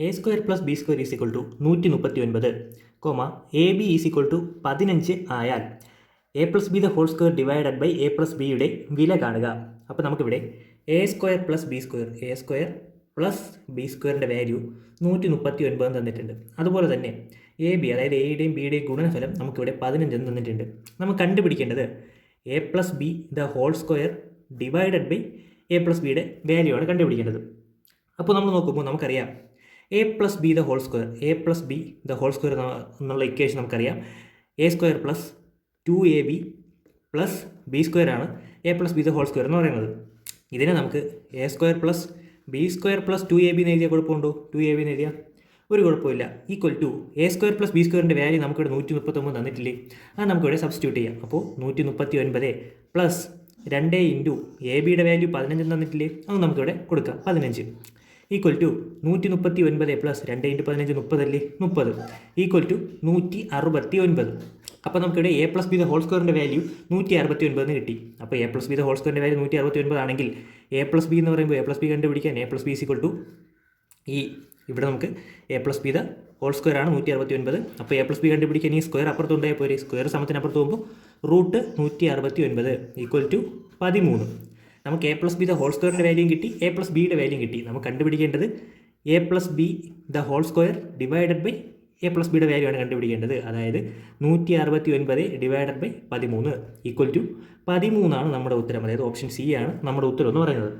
A square plus B square is equal to 139, comma A B is equal to 15 ആയാൽ A plus B the whole square divided by A plus ബിയുടെ വില കാണുക. അപ്പോൾ നമുക്കിവിടെ A square plus B സ്ക്വയറിൻ്റെ value 139 തന്നിട്ടുണ്ട്. അതുപോലെ തന്നെ എ ബി, അതായത് എയുടെയും ബിയുടെയും ഗുണനഫലം നമുക്കിവിടെ 15 തന്നിട്ടുണ്ട്. നമുക്ക് കണ്ടുപിടിക്കേണ്ടത് A plus B the whole square divided by A plus ബിയുടെ വാല്യൂ ആണ് കണ്ടുപിടിക്കേണ്ടത്. അപ്പോൾ നമ്മൾ നോക്കുമ്പോൾ നമുക്കറിയാം A plus B the whole square എന്നുള്ള ഇക്വേഷൻ നമുക്കറിയാം. A square plus 2ab plus B square ആണ് A plus B the whole square എന്ന് പറയുന്നത്. ഇതിനെ നമുക്ക് A square plus B square plus 2ab എന്ന് എഴുതിയാൽ കുഴപ്പമുണ്ടോ? 2ab എന്ന് എഴുതിയാൽ ഒരു കുഴപ്പമില്ല. Equal to A square plus B സ്ക്വയറിൻ്റെ വാല്യൂ നമുക്കിവിടെ 139 തന്നിട്ടില്ലേ, അത് നമുക്കിവിടെ സബ്സ്റ്റിറ്റ്യൂട്ട് ചെയ്യാം. അപ്പോൾ 139 പ്ലസ് 2 ഇൻറ്റു എ ബിയുടെ വാല്യൂ 15 തന്നിട്ടില്ലേ, അത് നമുക്കിവിടെ കൊടുക്കാം. 15 ഈക്വൽ ടു 139 പ്ലസ് 2 ഇൻറ്റു 15 30 അല്ലേ, 30 ഈക്വൽ ടു 169. അപ്പോൾ നമുക്കിവിടെ A plus B the whole സ്ക്വയറിൻ്റെ വാല്യൂ 169 കിട്ടി. അപ്പോൾ A plus B the whole സ്ക്വയറിൻ്റെ വാല്യൂ 169 ആണെങ്കിൽ എ പ്ലസ് ബി എന്ന് പറയുമ്പോൾ എ പ്ലസ് ബി കണ്ടുപിടിക്കാൻ A plus B equal to ഇവിടെ നമുക്ക് A plus B the whole square ആണ് 169. അപ്പോൾ എ പ്ലസ് ബി കണ്ടുപിടിക്കാൻ ഈ സ്ക്വയർ അപ്പുറത്ത് ഉണ്ടായാൽ പോരെ, സ്ക്വയർ സമത്തിനപ്പുറത്ത് പോകുമ്പോൾ റൂട്ട് 169 ഈക്വൽ ടു 13. നമുക്ക് A plus B the whole സ്ക്വയറിൻ്റെ വാല്യൂം കിട്ടി, എ പ്ലസ് ബിയുടെ വാല്യൂം കിട്ടി. നമുക്ക് കണ്ടുപിടിക്കേണ്ടത് A plus B the whole square divided by A plus ബിയുടെ വാല്യൂ ആണ് കണ്ടുപിടിക്കേണ്ടത്. അതായത് 169 ഡിവൈഡഡ് ബൈ 13 ഈക്വൽ ടു 13 ആണ് നമ്മുടെ ഉത്തരം. അതായത് ഓപ്ഷൻ സി ആണ് നമ്മുടെ ഉത്തരം എന്ന് പറയുന്നത്.